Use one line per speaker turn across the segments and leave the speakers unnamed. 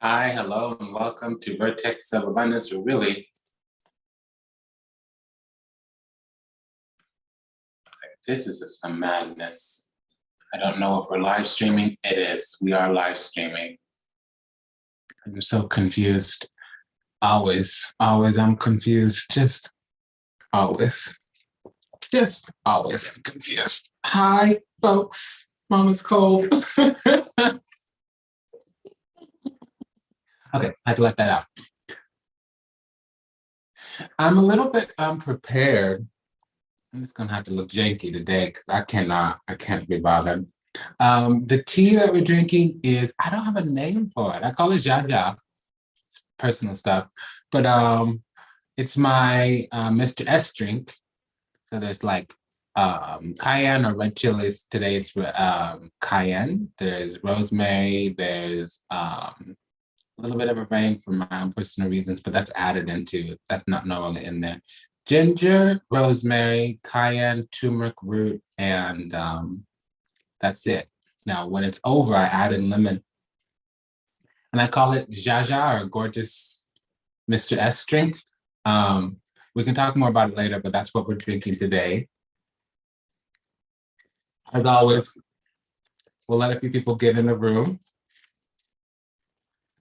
Hi, hello, and welcome to Vertex of Abundance, or really, this is just a madness. I don't know if we're live streaming. It is. We are live streaming. I'm so confused. Always, I'm confused. Just always confused. Hi, folks. Mama's cold. Okay, I had to let that out. I'm a little bit unprepared. I'm just gonna have to look janky today because I can't be bothered. The tea that we're drinking is, I don't have a name for it. I call it Jaja. It's personal stuff. But it's my Mr. S drink. So there's like cayenne or red chilies. Today it's cayenne. There's rosemary. There's a little bit of a rain for my own personal reasons, but that's added into it. That's not normally in there. Ginger, rosemary, cayenne, turmeric root, and that's it. Now, when it's over, I add in lemon. And I call it Jaja, or Gorgeous Mr. S drink. We can talk more about it later, but that's what we're drinking today. As always, we'll let a few people get in the room.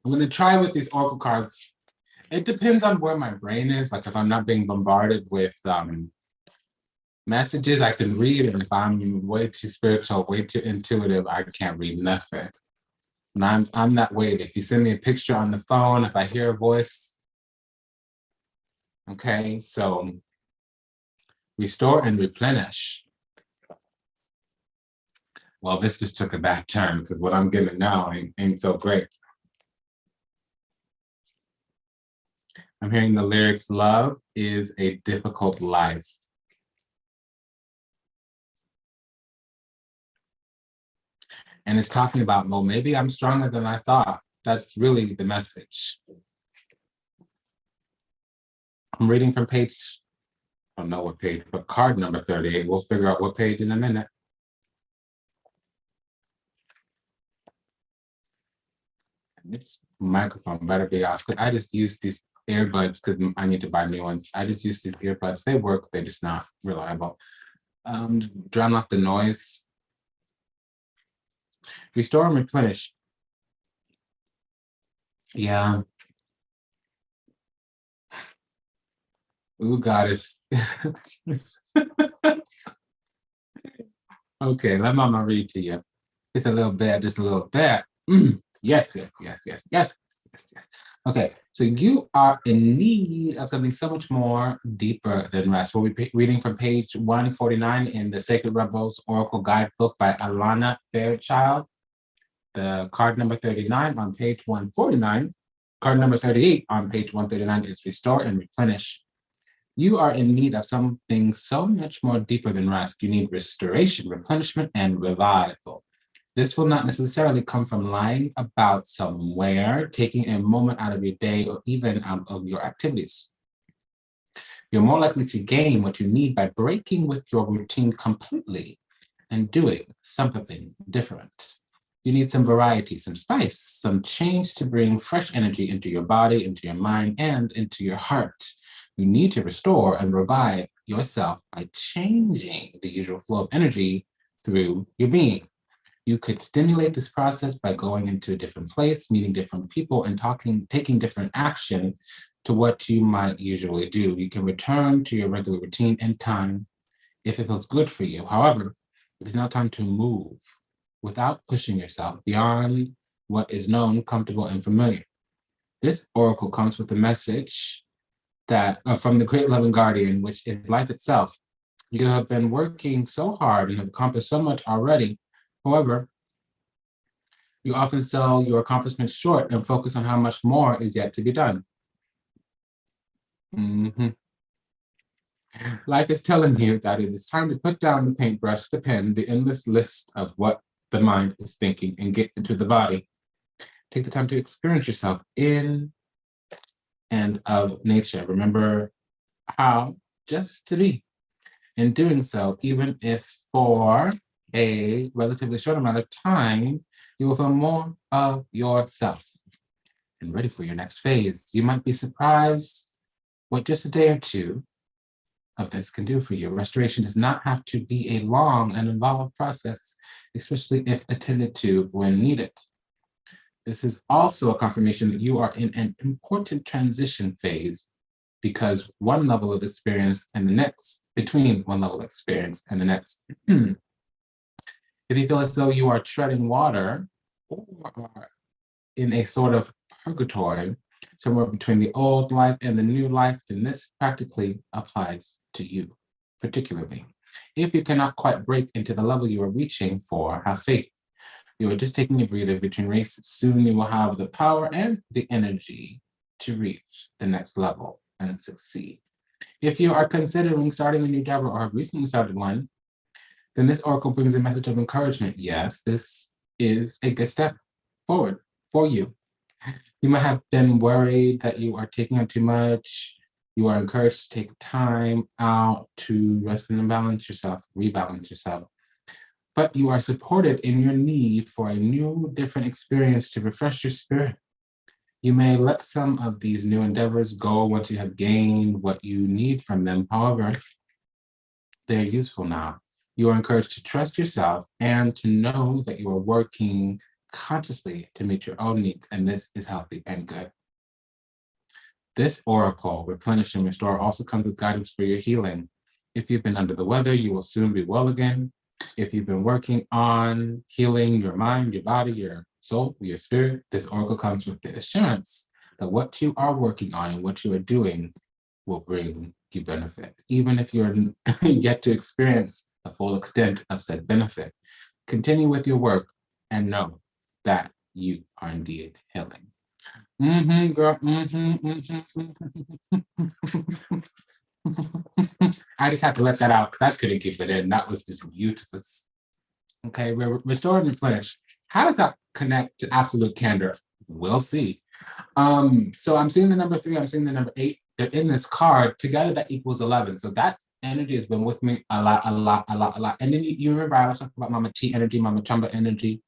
I'm going to try with these oracle cards. It depends on where my brain is. Like if I'm not being bombarded with messages, I can read. And if I'm way too spiritual, way too intuitive, I can't read nothing. And I'm that way. If you send me a picture on the phone, if I hear a voice, okay, so restore and replenish. Well, this just took a bad turn because what I'm getting now ain't so great. I'm hearing the lyrics, love is a difficult life. And it's talking about, well, maybe I'm stronger than I thought. That's really the message. I'm reading from page, I don't know what page, but card number 38. We'll figure out what page in a minute. This microphone better be off because I just use these earbuds because I need to buy new ones. I just use these earbuds. They work, they're just not reliable. Drown out the noise. Restore and replenish. Yeah. Ooh, goddess. Okay, let mama read to you. Just a little bit, just a little bit. Yes. Okay, so you are in need of something so much more deeper than rest. We'll be reading from page 149 in the Sacred Rebels Oracle Guidebook by Alana Fairchild. The card number 39 on page 149. Card number 38 on page 139 is Restore and Replenish. You are in need of something so much more deeper than rest. You need restoration, replenishment, and revival. This will not necessarily come from lying about somewhere, taking a moment out of your day, or even out of your activities. You're more likely to gain what you need by breaking with your routine completely and doing something different. You need some variety, some spice, some change to bring fresh energy into your body, into your mind, and into your heart. You need to restore and revive yourself by changing the usual flow of energy through your being. You could stimulate this process by going into a different place, meeting different people, and taking different action to what you might usually do. You can return to your regular routine in time if it feels good for you. However, it is now time to move without pushing yourself beyond what is known, comfortable, and familiar. This oracle comes with a message that from the great loving guardian, which is life itself. You have been working so hard and have accomplished so much already. However, you often sell your accomplishments short and focus on how much more is yet to be done. Life is telling you that it is time to put down the paintbrush, the pen, the endless list of what the mind is thinking, and get into the body. Take the time to experience yourself in and of nature. Remember how just to be. In doing so, even if for a relatively short amount of time, you will feel more of yourself. and ready for your next phase. You might be surprised what just a day or two of this can do for you. Restoration does not have to be a long and involved process, especially if attended to when needed. This is also a confirmation that you are in an important transition phase, because one level of experience and the next, between one level of experience and the next. If you feel as though you are treading water or are in a sort of purgatory, somewhere between the old life and the new life, then this practically applies to you, particularly. If you cannot quite break into the level you are reaching for, have faith. You are just taking a breather between races. Soon you will have the power and the energy to reach the next level and succeed. If you are considering starting a new job or have recently started one, then this oracle brings a message of encouragement. Yes, this is a good step forward for you. You might have been worried that you are taking on too much. You are encouraged to take time out to rest and balance yourself, rebalance yourself. But you are supported in your need for a new, different experience to refresh your spirit. You may let some of these new endeavors go once you have gained what you need from them. However, they're useful now. You are encouraged to trust yourself and to know that you are working consciously to meet your own needs, and this is healthy and good. This oracle, replenish and restore, also comes with guidance for your healing. If you've been under the weather, you will soon be well again. If you've been working on healing your mind, your body, your soul, your spirit, this oracle comes with the assurance that what you are working on and what you are doing will bring you benefit. Even if you're yet to experience the full extent of said benefit, continue with your work and know that you are indeed healing. Girl. I just had to let that out because I couldn't keep it in. That was just beautiful. Okay, restore and replenish. How does that connect to absolute candor? We'll see. So I'm seeing the number 3, I'm seeing the number 8. They're in this card. Together that equals 11. So that energy has been with me a lot. And then you remember I was talking about Mama T energy, Mama Chamba energy.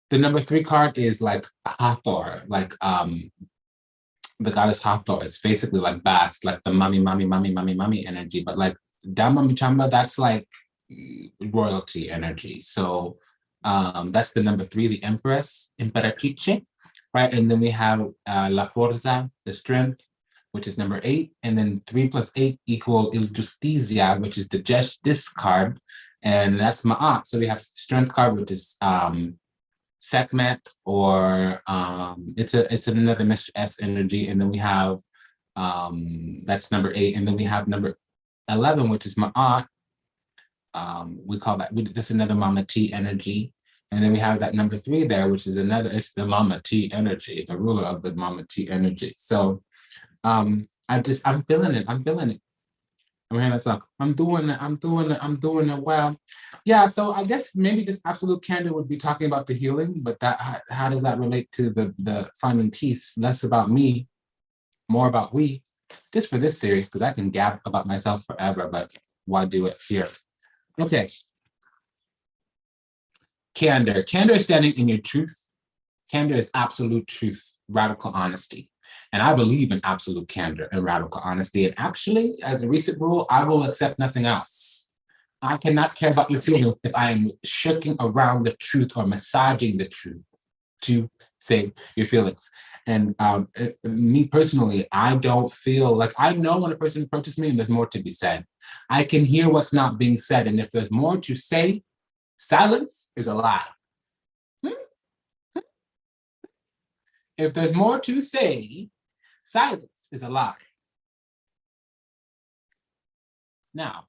The number 3 card is like Hathor, like the goddess Hathor. It's basically like Bast, like the mommy energy. But like that Mama Chamba, that's like royalty energy. So that's the number 3, the Empress, Imperatrice, right? And then we have La Forza, the strength, which is number 8. And then 3 plus 8 equal Il Justicia, which is the Justice card. And that's Ma'at. So we have strength card, which is Sekhmet, or it's another Mr. S energy. And then we have, that's number 8. And then we have number 11, which is Ma'at. We call that, that's another Mama T energy. And then we have that number 3 there, which is another, it's the Mama T energy, the ruler of the Mama T energy. So I'm feeling it. I'm hearing that song. I'm doing it well. Yeah, so I guess maybe this absolute candor would be talking about the healing, but that how does that relate to the finding peace? Less about me, more about we, just for this series, because I can gab about myself forever, but why do it here? Okay. Candor. Candor is standing in your truth. Candor is absolute truth, radical honesty. And I believe in absolute candor and radical honesty. And actually, as a recent rule, I will accept nothing else. I cannot care about your feelings if I am shirking around the truth or massaging the truth to say your feelings. And me personally, I don't feel like, I know when a person approaches me and there's more to be said. I can hear what's not being said. And if there's more to say, silence is a lie. If there's more to say, silence is a lie. Now,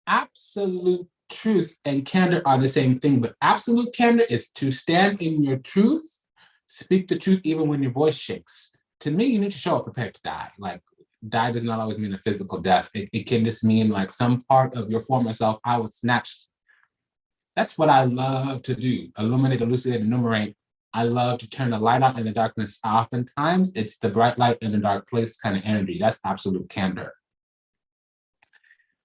absolute truth and candor are the same thing, but absolute candor is to stand in your truth, speak the truth even when your voice shakes. To me, you need to show up prepared to die. Like, die does not always mean a physical death. It can just mean like some part of your former self, I was snatched. That's what I love to do. Illuminate, elucidate, enumerate. I love to turn the light on in the darkness. Oftentimes, it's the bright light in the dark place kind of energy. That's absolute candor.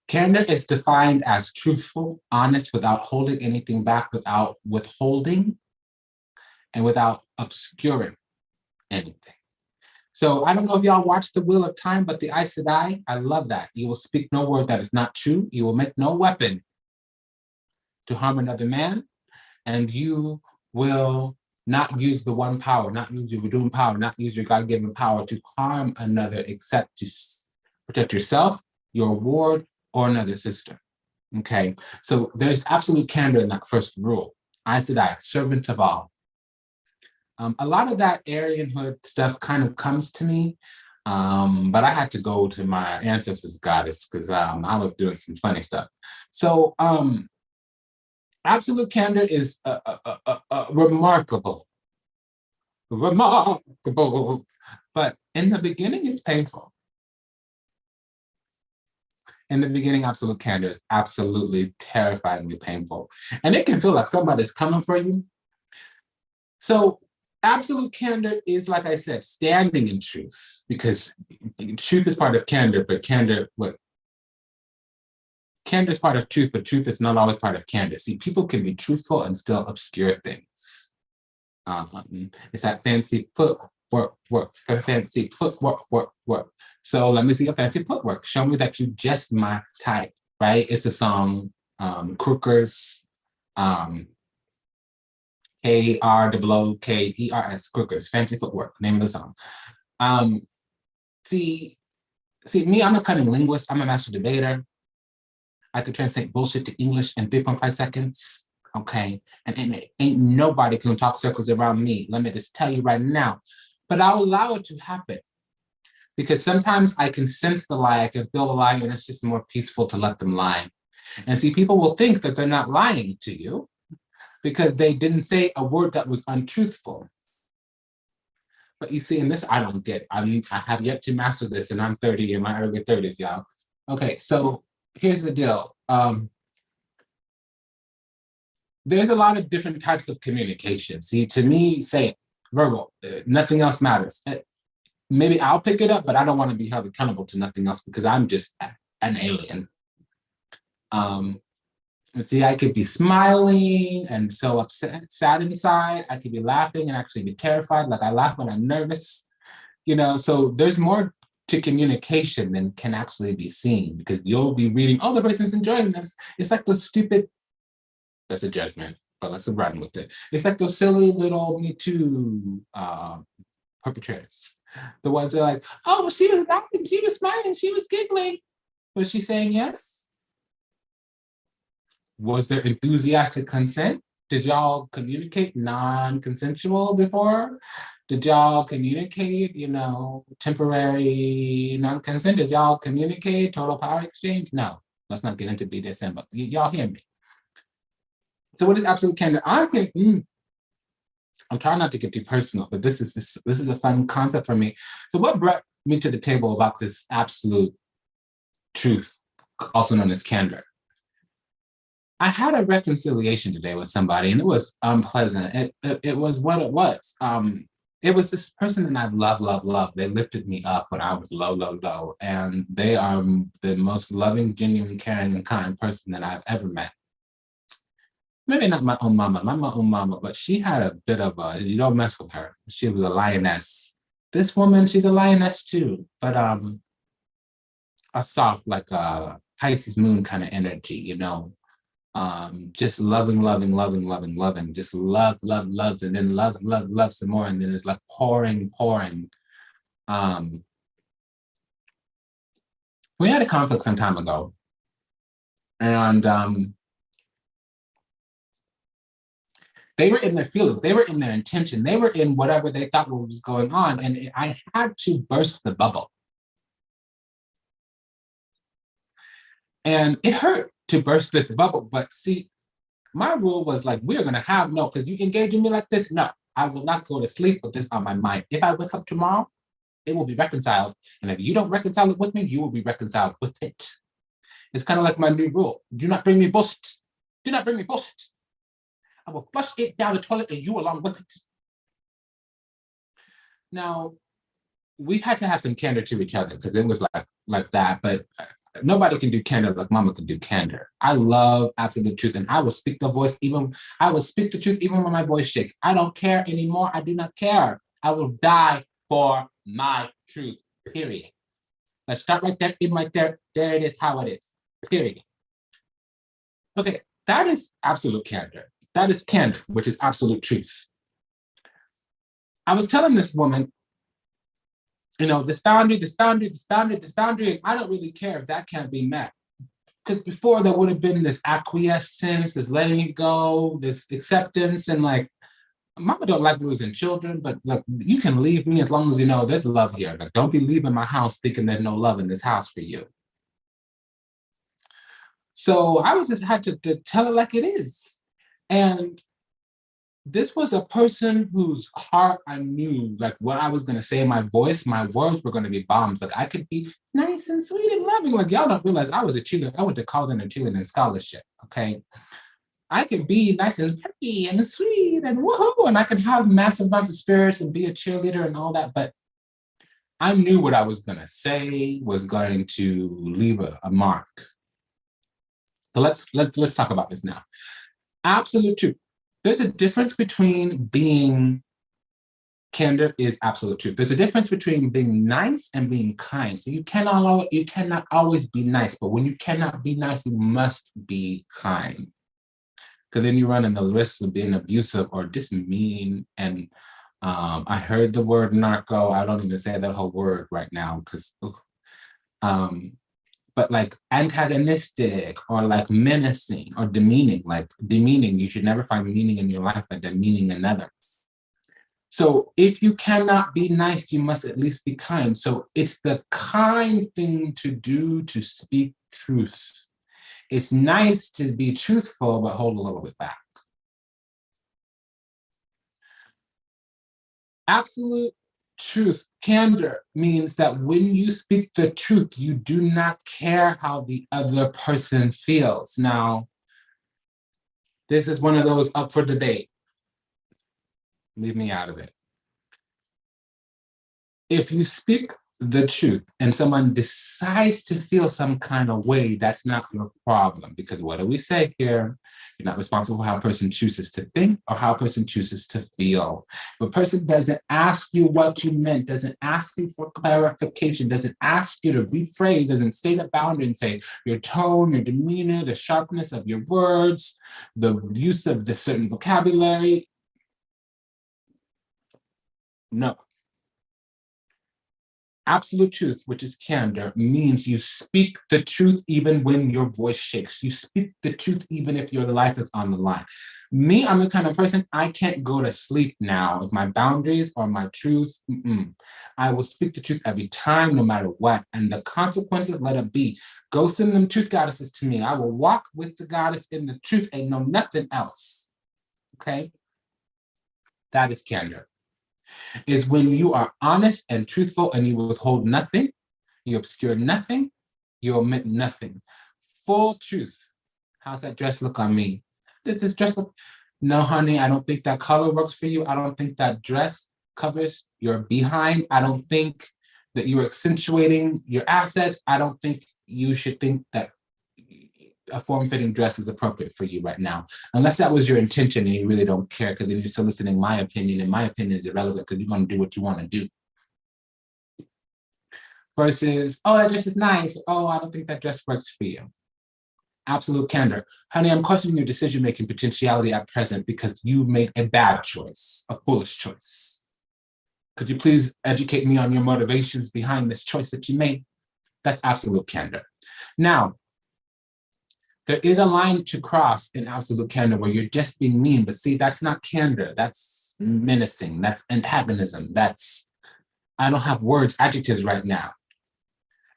Candor is defined as truthful, honest, without holding anything back, without withholding, and without obscuring. anything. So I don't know if y'all watched The Wheel of Time, but the Aes Sedai, I love that. You will speak no word that is not true. You will make no weapon to harm another man, and you will not use the one power, not use your Vudun power, not use your God-given power to harm another except to protect yourself, your ward, or another sister. Okay, so there's absolute candor in that first rule. Aes Sedai, servant of all. A lot of that Aryanhood stuff kind of comes to me, but I had to go to my ancestors' goddess because I was doing some funny stuff. So absolute candor is remarkable, but in the beginning, it's painful. In the beginning, absolute candor is absolutely terrifyingly painful. And it can feel like somebody's coming for you. So absolute candor is, like I said, standing in truth, because truth is part of candor, but candor is part of truth, but truth is not always part of candor. See, people can be truthful and still obscure things. It's that fancy footwork, fancy footwork. So let me see your fancy footwork. Show me that you just my type, right? It's a song, Crookers, K-R-O-O-K-E-R-S, Crookers, fancy footwork, name of the song. See, me, I'm a cunning linguist. I'm a master debater. I could translate bullshit to English in 3.5 seconds, okay? And ain't nobody can talk circles around me. Let me just tell you right now. But I'll allow it to happen, because sometimes I can sense the lie, I can feel the lie, and it's just more peaceful to let them lie. And see, people will think that they're not lying to you because they didn't say a word that was untruthful. But you see, in this, I don't get. I have yet to master this, and I'm 30 in my early 30s, y'all. Okay, so here's the deal. There's a lot of different types of communication. See, to me, say verbal, nothing else matters. Maybe I'll pick it up, but I don't want to be held accountable to nothing else because I'm just an alien. See, I could be smiling and so upset, sad inside. I could be laughing and actually be terrified. Like I laugh when I'm nervous, so there's more to communication than can actually be seen, because you'll be reading, oh, the person's enjoying this. It's like those stupid, that's a judgment, but let's run with it. It's like those silly little Me Too perpetrators. The ones that are like, oh, she was laughing, she was smiling, she was giggling. Was she saying yes? Was there enthusiastic consent? Did y'all communicate non-consensual before? Did y'all communicate, temporary non-consent? Did y'all communicate total power exchange? No, let's not get into BDSM, but y'all hear me. So what is absolute candor? I'm trying not to get too personal, but this is a fun concept for me. So what brought me to the table about this absolute truth, also known as candor? I had a reconciliation today with somebody, and it was unpleasant. It was what it was. It was this person that I love. They lifted me up when I was low, and they are the most loving, genuine, caring, and kind person that I've ever met. Maybe not my own mama, but she had a bit of you don't mess with her. She was a lioness. This woman, she's a lioness too, but a soft, like a Pisces moon kind of energy, just loving, just loves, and then love some more, and then it's like pouring. We had a conflict some time ago, and they were in their feelings, they were in their intention, they were in whatever they thought was going on, and I had to burst the bubble. And it hurt to burst this bubble, but see, my rule was like, we're gonna have no, because you engaging me like this, no, I will not go to sleep with this on my mind. If I wake up tomorrow, it will be reconciled. And if you don't reconcile it with me, you will be reconciled with it. It's kind of like my new rule. Do not bring me bullshit. Do not bring me bullshit. I will flush it down the toilet and you along with it. Now, we had to have some candor to each other because it was like that, but nobody can do candor like mama can do candor. I love absolute truth, and I will speak the truth even when my voice shakes. I don't care anymore. I do not care. I will die for my truth, period. Let's start right there, in right there. There it is, how it is, period. Okay, that is absolute candor. That is candor, which is absolute truth. I was telling this woman, you know, this boundary, this boundary, this boundary, this boundary, and I don't really care if that can't be met. Because before there would have been this acquiescence, this letting it go, this acceptance, and like, mama don't like losing children, but look, you can leave me as long as you know there's love here. Like, don't be leaving my house thinking there's no love in this house for you. So I was just had to tell it like it is. And this was a person whose heart I knew, like what I was gonna say, my voice, my words were gonna be bombs. Like I could be nice and sweet and loving. Like y'all don't realize I was a cheerleader. I went to college and cheerleading scholarship, okay? I could be nice and pretty and sweet and woohoo, and I could have massive amounts of spirits and be a cheerleader and all that, but I knew what I was gonna say was going to leave a mark. So let's talk about this now. Absolute truth. There's a difference between being candor is absolute truth. There's a difference between being nice and being kind. So you cannot always be nice, but when you cannot be nice, you must be kind. Because then you run in the risk of being abusive or just mean. And I heard the word narco. I don't even say that whole word right now because but like antagonistic or like menacing or demeaning, you should never find meaning in your life by demeaning another. So if you cannot be nice, you must at least be kind. So it's the kind thing to do to speak truth. It's nice to be truthful, but hold a little bit back. Absolute truth, candor, means that when you speak the truth, you do not care how the other person feels. Now, this is one of those up for debate. Leave me out of it. If you speak the truth and someone decides to feel some kind of way, that's not your problem. Because what do we say here? You're not responsible for how a person chooses to think or how a person chooses to feel. If a person doesn't ask you what you meant, doesn't ask you for clarification, doesn't ask you to rephrase, doesn't state a boundary and say your tone, your demeanor, the sharpness of your words, the use of the certain vocabulary, no. Absolute truth, which is candor, means you speak the truth even when your voice shakes. You speak the truth even if your life is on the line. Me, I'm the kind of person, I can't go to sleep now with my boundaries or my truth. I will speak the truth every time, no matter what. And the consequences, let it be. Go send them truth goddesses to me. I will walk with the goddess in the truth and know nothing else. Okay? That is candor. Is when you are honest and truthful and you withhold nothing, you obscure nothing, you omit nothing. Full truth. How's that dress look on me? Does this dress look? No, honey, I don't think that color works for you. I don't think that dress covers your behind. I don't think that you're accentuating your assets. I don't think you should think that a form-fitting dress is appropriate for you right now, unless that was your intention and you really don't care, because then you're soliciting my opinion, and my opinion is irrelevant because you're going to do what you want to do. Versus, oh, that dress is nice. Oh, I don't think that dress works for you. Absolute candor. Honey, I'm questioning your decision-making potentiality at present because you made a bad choice, a foolish choice. Could you please educate me on your motivations behind this choice that you made? That's absolute candor. Now, there is a line to cross in absolute candor where you're just being mean, but see, that's not candor. That's menacing. That's antagonism. That's, I don't have words, adjectives right now.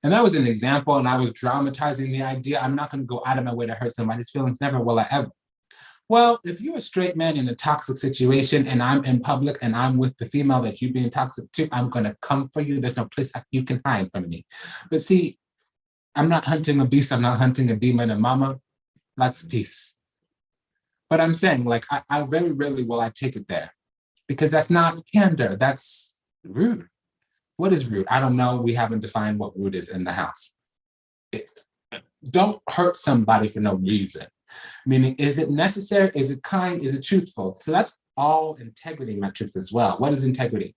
And that was an example, and I was dramatizing the idea. I'm not going to go out of my way to hurt somebody's feelings. Never will I ever. Well, if you're a straight man in a toxic situation and I'm in public and I'm with the female that you're being toxic to, I'm going to come for you. There's no place you can hide from me. But see, I'm not hunting a beast. I'm not hunting a demon, and mama likes peace. But I'm saying, like, I very rarely will I take it there, because that's not candor. That's rude. What is rude? I don't know. We haven't defined what rude is in the house. Don't hurt somebody for no reason. Meaning, is it necessary? Is it kind? Is it truthful? So that's all integrity metrics as well. What is integrity?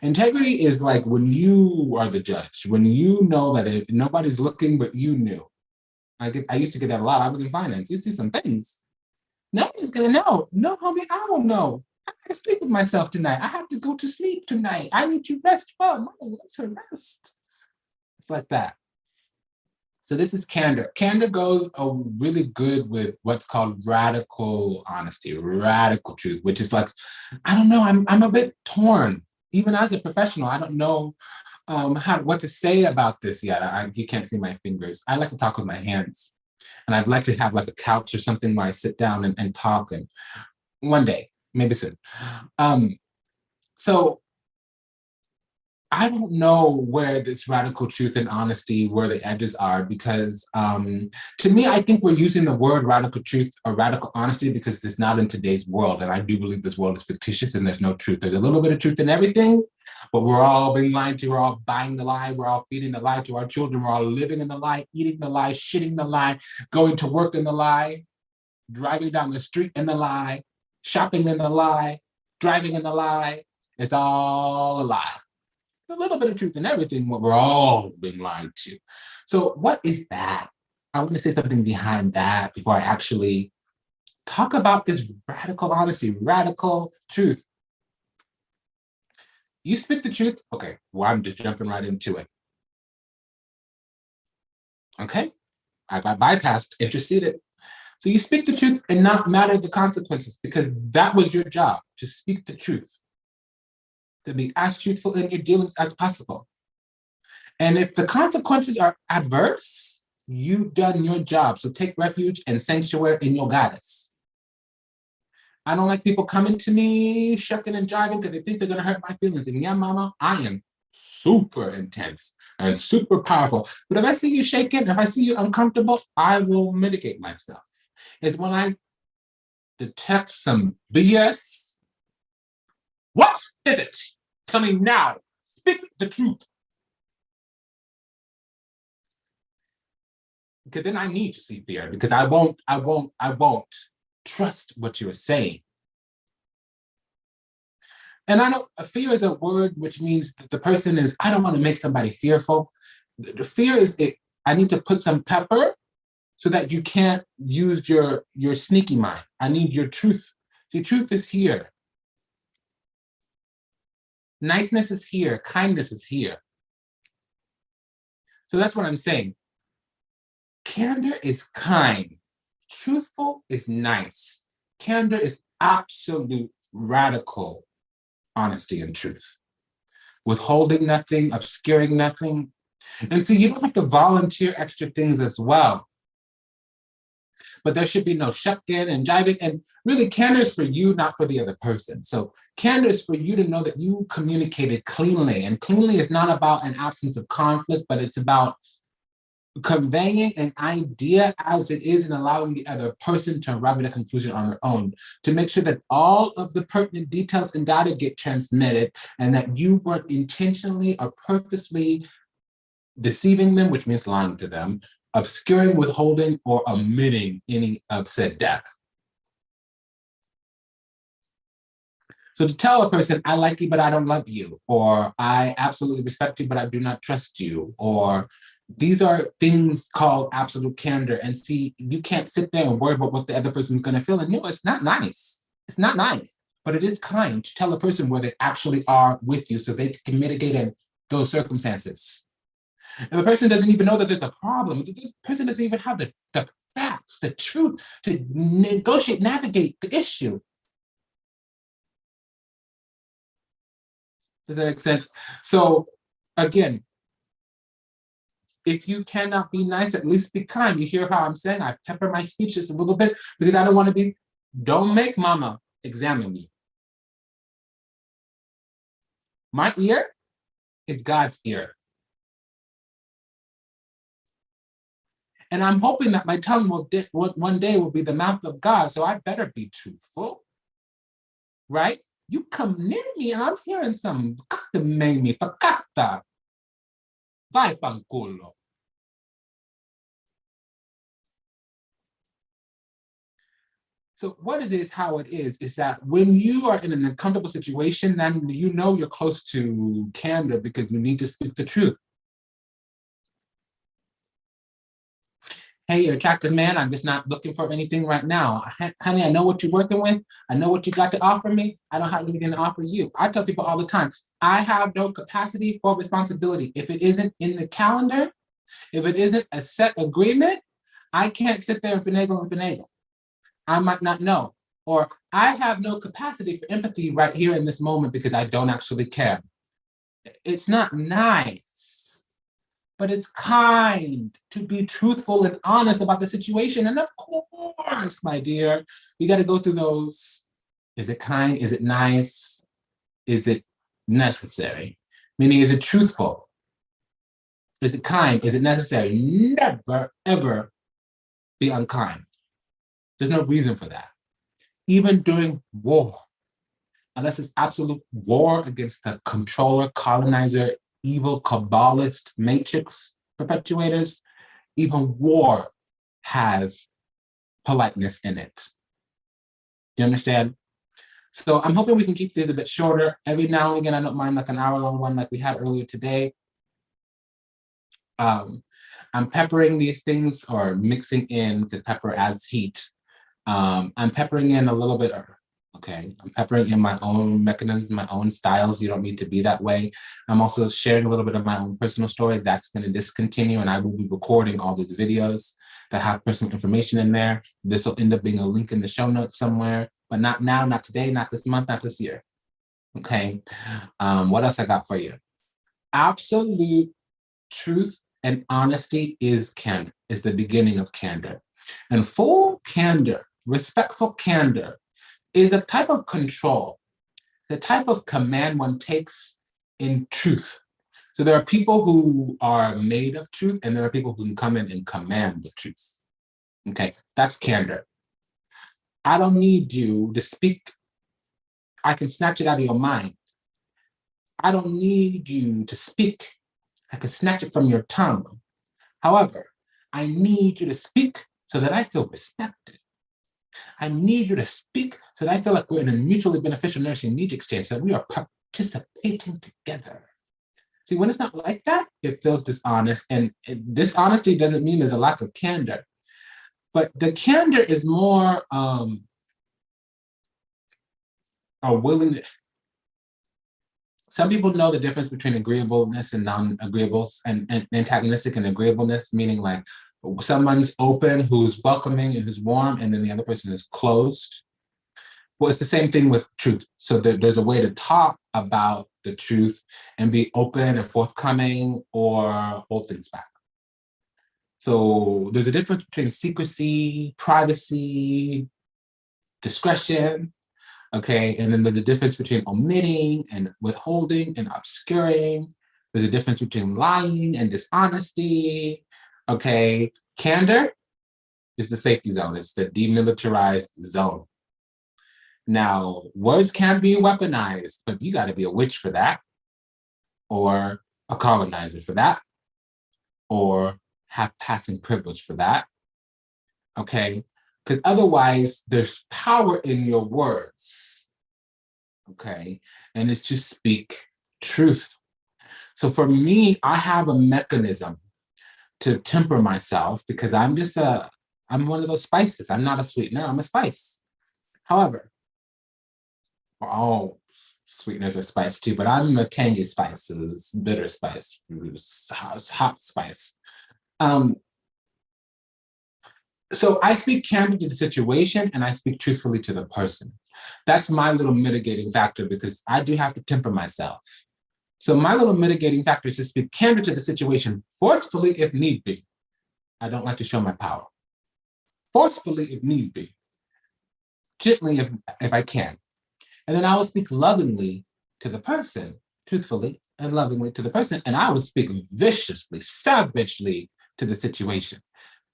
Integrity is like when you are the judge, when you know that if nobody's looking but you knew. I used to get that a lot. I was in finance. You'd see some things. Nobody's gonna know. No, homie, I don't know. I gotta sleep with myself tonight. I have to go to sleep tonight. I need to rest well. Mama wants her rest. It's like that. So this is candor. Candor goes really good with what's called radical honesty, radical truth, which is like, I don't know, I'm a bit torn. Even as a professional, I don't know what to say about this yet. You can't see my fingers. I like to talk with my hands. And I'd like to have like a couch or something where I sit down and talk, and one day, maybe soon. So I don't know where this radical truth and honesty, where the edges are, because to me, I think we're using the word radical truth or radical honesty because it's not in today's world. And I do believe this world is fictitious and there's no truth. There's a little bit of truth in everything, but we're all being lied to. We're all buying the lie. We're all feeding the lie to our children. We're all living in the lie, eating the lie, shitting the lie, going to work in the lie, driving down the street in the lie, shopping in the lie, driving in the lie. It's all a lie. A little bit of truth in everything, but we're all being lied to. So what is that? I want to say something behind that before I actually talk about this radical honesty, radical truth. You speak the truth. Okay, well, I'm just jumping right into it. Okay, I got bypassed, interceded. So you speak the truth and not matter the consequences, because that was your job, to speak the truth, to be as truthful in your dealings as possible. And if the consequences are adverse, you've done your job. So take refuge and sanctuary in your goddess. I don't like people coming to me, shucking and jiving because they think they're going to hurt my feelings. And yeah, mama, I am super intense and super powerful. But if I see you shaking, if I see you uncomfortable, I will mitigate myself. It's when I detect some BS. What is it? Tell me now. Speak the truth. Because then I need to see fear, because I won't trust what you're saying. And I know fear is a word which means that the person is, I don't want to make somebody fearful. The fear is, I need to put some pepper so that you can't use your sneaky mind. I need your truth. See, truth is here. Niceness is here. Kindness is here. So that's what I'm saying. Candor is kind. Truthful is nice. Candor is absolute radical honesty and truth. Withholding nothing, obscuring nothing. And so you don't have to volunteer extra things as well. But there should be no shucking and jiving. And really, candor is for you, not for the other person. So candor is for you to know that you communicated cleanly. And cleanly is not about an absence of conflict, but it's about conveying an idea as it is and allowing the other person to arrive at a conclusion on their own, to make sure that all of the pertinent details and data get transmitted and that you weren't intentionally or purposely deceiving them, which means lying to them, obscuring, withholding, or omitting any of said data. So to tell a person, I like you, but I don't love you, or I absolutely respect you, but I do not trust you, or these are things called absolute candor. And see, you can't sit there and worry about what the other person's going to feel. And no, it's not nice. It's not nice, but it is kind to tell a person where they actually are with you so they can mitigate in those circumstances. If a person doesn't even know that there's a problem, the person doesn't even have the facts, the truth to negotiate, navigate the issue. Does that make sense? So again, if you cannot be nice, at least be kind. You hear how I'm saying? I pepper my speech just a little bit because I don't want to be, don't make mama examine me. My ear is God's ear. And I'm hoping that my tongue will one day will be the mouth of God. So I better be truthful, right? You come near me and I'm hearing some pakata. Vai panculo. So what it is, how it is that when you are in an uncomfortable situation, then you know you're close to candor because you need to speak the truth. Hey, you're attractive man, I'm just not looking for anything right now. Honey, I know what you're working with. I know what you got to offer me. I don't have anything to offer you. I tell people all the time, I have no capacity for responsibility. If it isn't in the calendar, if it isn't a set agreement, I can't sit there and finagle. I might not know. Or I have no capacity for empathy right here in this moment because I don't actually care. It's not nice, but it's kind to be truthful and honest about the situation. And of course, my dear, you got to go through those. Is it kind? Is it nice? Is it necessary? Meaning, is it truthful? Is it kind? Is it necessary? Never, ever be unkind. There's no reason for that. Even during war, unless it's absolute war against the controller, colonizer, evil, Kabbalist, matrix perpetuators, even war has politeness in it. Do you understand? So I'm hoping we can keep these a bit shorter. Every now and again, I don't mind like an hour-long one like we had earlier today. I'm peppering these things or mixing in, because pepper adds heat. I'm peppering in a little bit, okay? I'm peppering in my own mechanisms, my own styles. You don't need to be that way. I'm also sharing a little bit of my own personal story. That's going to discontinue, and I will be recording all these videos that have personal information in there. This will end up being a link in the show notes somewhere, but not now, not today, not this month, not this year, okay? What else I got for you? Absolute truth and honesty is candor, is the beginning of candor. And full candor, respectful candor, is a type of control, the type of command one takes in truth. So there are people who are made of truth, and there are people who can come in and command the truth. Okay, that's candor. I don't need you to speak. I can snatch it out of your mind. I don't need you to speak. I can snatch it from your tongue. However, I need you to speak so that I feel respected. I need you to speak so that I feel like we're in a mutually beneficial nursing needs exchange, so that we are participating together. See, when it's not like that, it feels dishonest. And dishonesty doesn't mean there's a lack of candor. But the candor is more a willingness. Some people know the difference between agreeableness and non-agreeables, and antagonistic and agreeableness, meaning like someone's open, who's welcoming and who's warm, and then the other person is closed. Well, it's the same thing with truth. So there's a way to talk about the truth and be open and forthcoming, or hold things back. So there's a difference between secrecy, privacy, discretion, okay? And then there's a difference between omitting and withholding and obscuring. There's a difference between lying and dishonesty, okay? Candor is the safety zone. It's the demilitarized zone. Now, words can be weaponized, but you gotta be a witch for that, or a colonizer for that, or have passing privilege for that, okay? Because otherwise, there's power in your words, okay? And it's to speak truth. So for me, I have a mechanism to temper myself, because I'm one of those spices. I'm not a sweetener, I'm a spice. However, all sweeteners are spice too, but I'm a tangy spice, bitter spice, hot spice. So I speak candidly to the situation, and I speak truthfully to the person. That's my little mitigating factor, because I do have to temper myself. So my little mitigating factor is to speak candid to the situation, forcefully if need be. I don't like to show my power. Forcefully if need be. Gently if I can. And then I will speak lovingly to the person, truthfully and lovingly to the person, and I will speak viciously, savagely to the situation.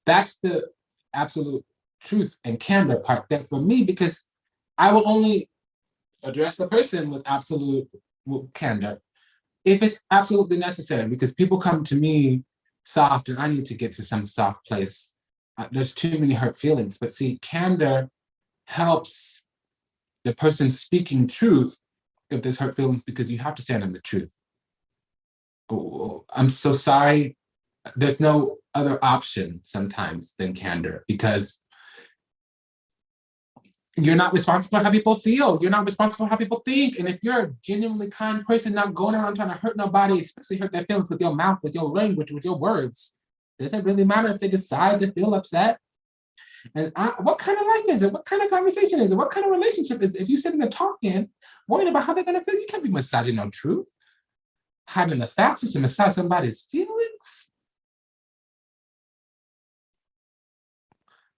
That's the absolute truth and candor part that for me, because I will only address the person with absolute candor if it's absolutely necessary, because people come to me soft and I need to get to some soft place. There's too many hurt feelings, but see, candor helps the person speaking truth if there's hurt feelings, because you have to stand on the truth. Oh, I'm so sorry. There's no other option sometimes than candor, because you're not responsible for how people feel. You're not responsible for how people think. And if you're a genuinely kind person, not going around trying to hurt nobody, especially hurt their feelings with your mouth, with your language, with your words, does it really matter if they decide to feel upset? And what kind of life is it? What kind of conversation is it? What kind of relationship is it? If you're sitting there talking, worrying about how they're going to feel, you can't be massaging no truth. Hiding the facts just to massage somebody's feelings.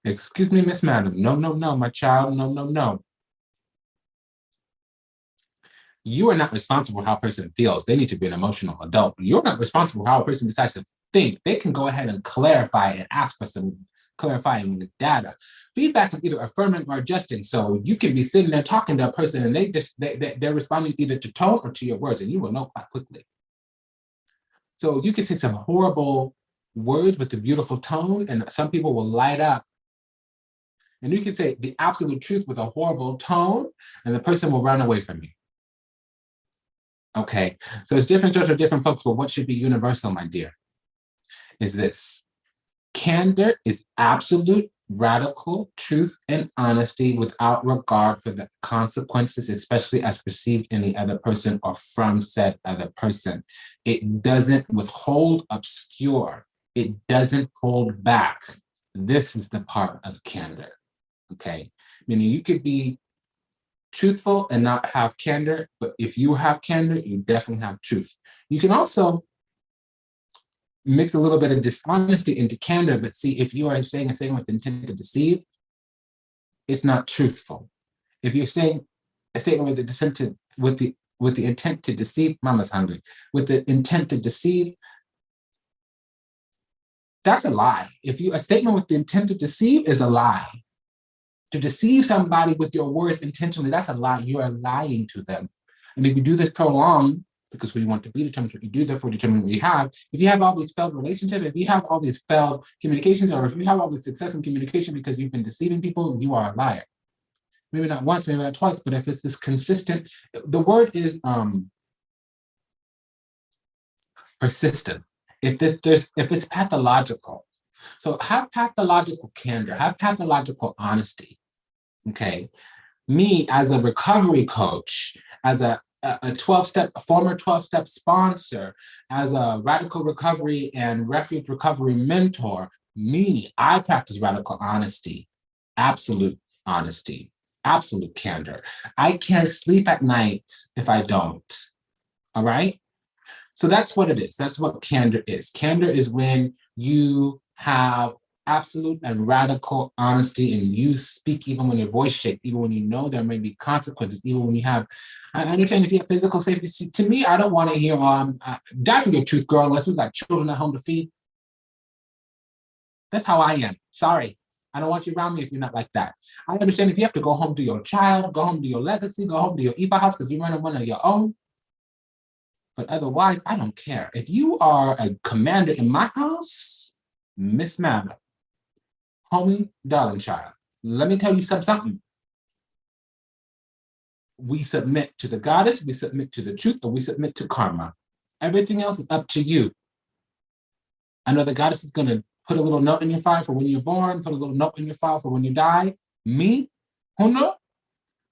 Excuse me, Miss Madam. No, no, no, my child. No, no, no. You are not responsible for how a person feels. They need to be an emotional adult. You're not responsible for how a person decides to think. They can go ahead and clarify and ask for some clarifying data. Feedback is either affirming or adjusting. So you can be sitting there talking to a person and they're responding either to tone or to your words, and you will know quite quickly. So you can say some horrible words with a beautiful tone, and some people will light up. And you can say the absolute truth with a horrible tone, and the person will run away from you. Okay, so it's different for different folks, but what should be universal, my dear, is this. Candor is absolute, radical truth and honesty without regard for the consequences, especially as perceived in the other person or from said other person. It doesn't withhold, obscure. It doesn't hold back. This is the part of candor, okay? Meaning you could be truthful and not have candor, but if you have candor, you definitely have truth. You can also mix a little bit of dishonesty into candor, but see, if you are saying a statement with the intent to deceive, it's not truthful. If you're saying a statement with the intent to deceive, mama's hungry, with the intent to deceive, that's a lie. A statement with the intent to deceive is a lie. To deceive somebody with your words intentionally, that's a lie. You are lying to them. And if you do this prolonged, because we want to be determined, what you do, therefore determine what you have. If you have all these failed relationships, if you have all these failed communications, or if you have all this success in communication because you've been deceiving people, you are a liar. Maybe not once, maybe not twice, but if it's this consistent, the word is persistent. If it's pathological. So have pathological candor, have pathological honesty. Okay. Me as a recovery coach, as a former 12-step sponsor, as a radical recovery and refuge recovery mentor, I practice radical honesty, absolute honesty, absolute candor. I can't sleep at night if I don't, all right? So that's what it is. That's what candor is. Candor is when you have absolute and radical honesty, and you speak even when your voice shakes, even when you know there may be consequences, even when you have, I understand if you have physical safety. See, to me, I don't want to hear, die for your truth, girl, unless we've got children at home to feed. That's how I am. Sorry. I don't want you around me if you're not like that. I understand if you have to go home to your child, go home to your legacy, go home to your IPA house because you're running one of your own. But otherwise, I don't care. If you are a commander in my house, Miss Maverick, homie, darling child, let me tell you something. We submit to the goddess, we submit to the truth, or we submit to karma. Everything else is up to you. I know the goddess is going to put a little note in your file for when you're born, put a little note in your file for when you die. Me, Huno,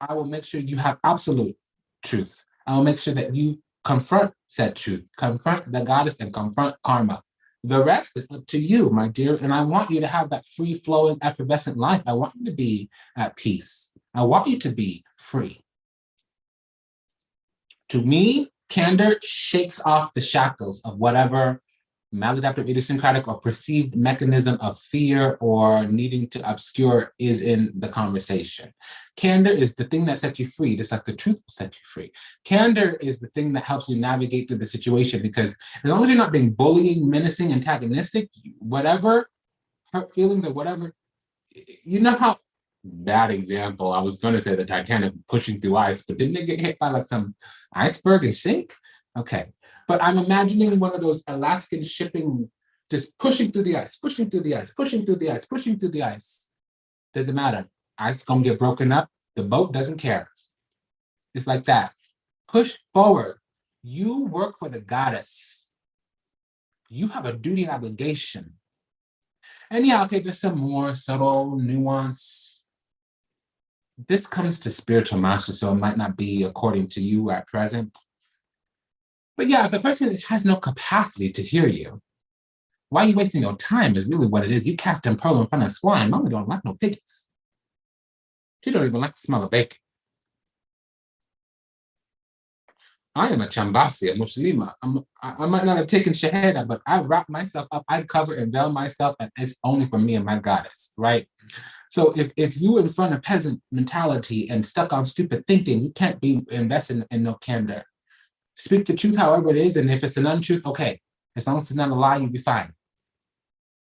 I will make sure you have absolute truth. I will make sure that you confront said truth, confront the goddess, and confront karma. The rest is up to you, my dear, and I want you to have that free-flowing, effervescent life. I want you to be at peace. I want you to be free. To me, candor shakes off the shackles of whatever maladaptive, idiosyncratic, or perceived mechanism of fear or needing to obscure is in the conversation. Candor is the thing that sets you free, just like the truth will set you free. Candor is the thing that helps you navigate through the situation, because as long as you're not being bullying, menacing, antagonistic, whatever hurt feelings or whatever, you know how, bad example, I was going to say the Titanic pushing through ice, but didn't it get hit by like some iceberg and sink? Okay. But I'm imagining one of those Alaskan shipping just pushing through the ice, pushing through the ice, pushing through the ice, pushing through the ice. Doesn't matter. Ice gonna get broken up. The boat doesn't care. It's like that. Push forward. You work for the goddess. You have a duty and obligation. And yeah, okay, there's some more subtle nuance. This comes to spiritual master, so it might not be according to you at present. But yeah, if the person has no capacity to hear you, why are you wasting your time is really what it is. You cast in pearl in front of swine. Mama don't like no piggies. She don't even like the smell of bacon. I am a chambasi, a Muslima. I might not have taken Shahada, but I wrap myself up, I cover and veil myself, and it's only for me and my goddess, right? So if you in front of peasant mentality and stuck on stupid thinking, you can't be invested in no candor. Speak the truth however it is, and if it's an untruth, okay. As long as it's not a lie, you'll be fine.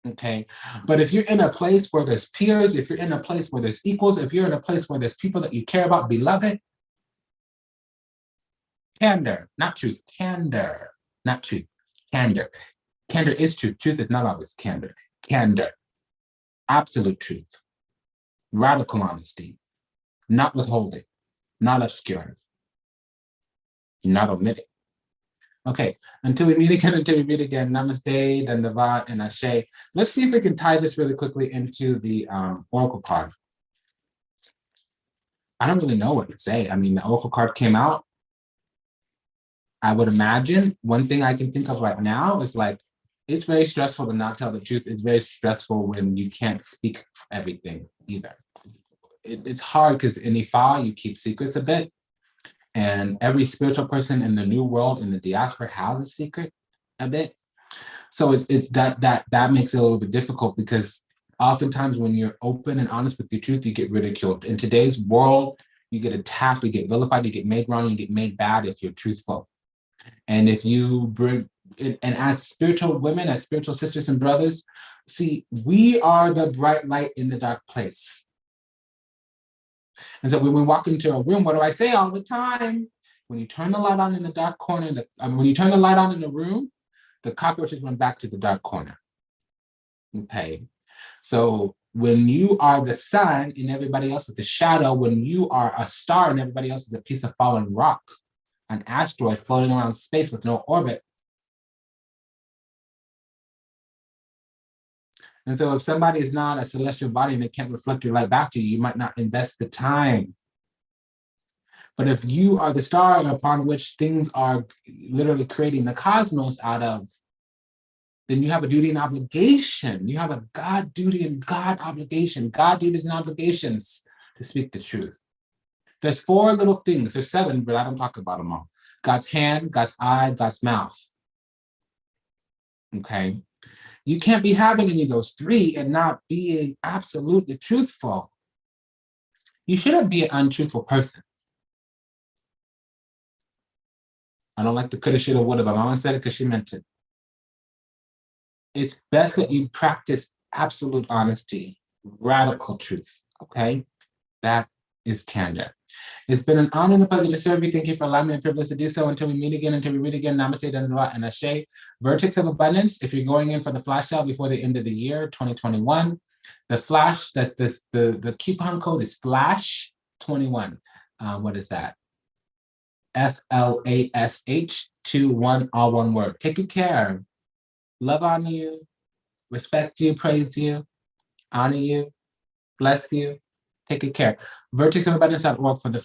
Okay, but if you're in a place where there's peers, if you're in a place where there's equals, if you're in a place where there's people that you care about, beloved, candor, not truth, candor, not truth, candor. Candor is truth. Truth is not always candor. Candor, absolute truth, radical honesty, not withholding, not obscuring, not omitting. Okay, until we meet again, namaste, dandavad, and ashe. Let's see if we can tie this really quickly into the oracle card. I don't really know what to say. I mean, the oracle card came out. I would imagine one thing I can think of right now is like, it's very stressful to not tell the truth. It's very stressful when you can't speak everything either. It's hard because in Ifa, you keep secrets a bit. And every spiritual person in the new world, in the diaspora, has a secret a bit. So it's that makes it a little bit difficult because oftentimes when you're open and honest with your truth, you get ridiculed. In today's world, you get attacked, you get vilified, you get made wrong, you get made bad if you're truthful. And if you bring, and as spiritual women, as spiritual sisters and brothers, see, we are the bright light in the dark place. And so when we walk into a room, what do I say all the time? When you turn the light on in the dark corner, when you turn the light on in the room, the cockroaches run back to the dark corner. Okay. So when you are the sun and everybody else is the shadow, when you are a star and everybody else is a piece of fallen rock, an asteroid floating around space with no orbit. And so if somebody is not a celestial body and they can't reflect your light back to you, you might not invest the time. But if you are the star upon which things are literally creating the cosmos out of, then you have a duty and obligation. You have a God duty and God obligation, God duties and obligations to speak the truth. There's 4 little things. There's 7, but I don't talk about them all. God's hand, God's eye, God's mouth. Okay. You can't be having any of those 3 and not being absolutely truthful. You shouldn't be an untruthful person. I don't like the coulda, shoulda, woulda, but Mama said it because she meant it. It's best that you practice absolute honesty, radical truth, okay? That is candor. It's been an honor and a pleasure to serve you. Thank you for allowing me the privilege to do so. Until we meet again, until we read again, namaste, dandava, and ashe. Vertex of Abundance, if you're going in for the flash sale before the end of the year, 2021, the flash, the coupon code is FLASH21. What is that? FLASH 21, all one word. Take good care. Love on you, respect you, praise you, honor you, bless you. Take good care. Vertexofabundance.org for the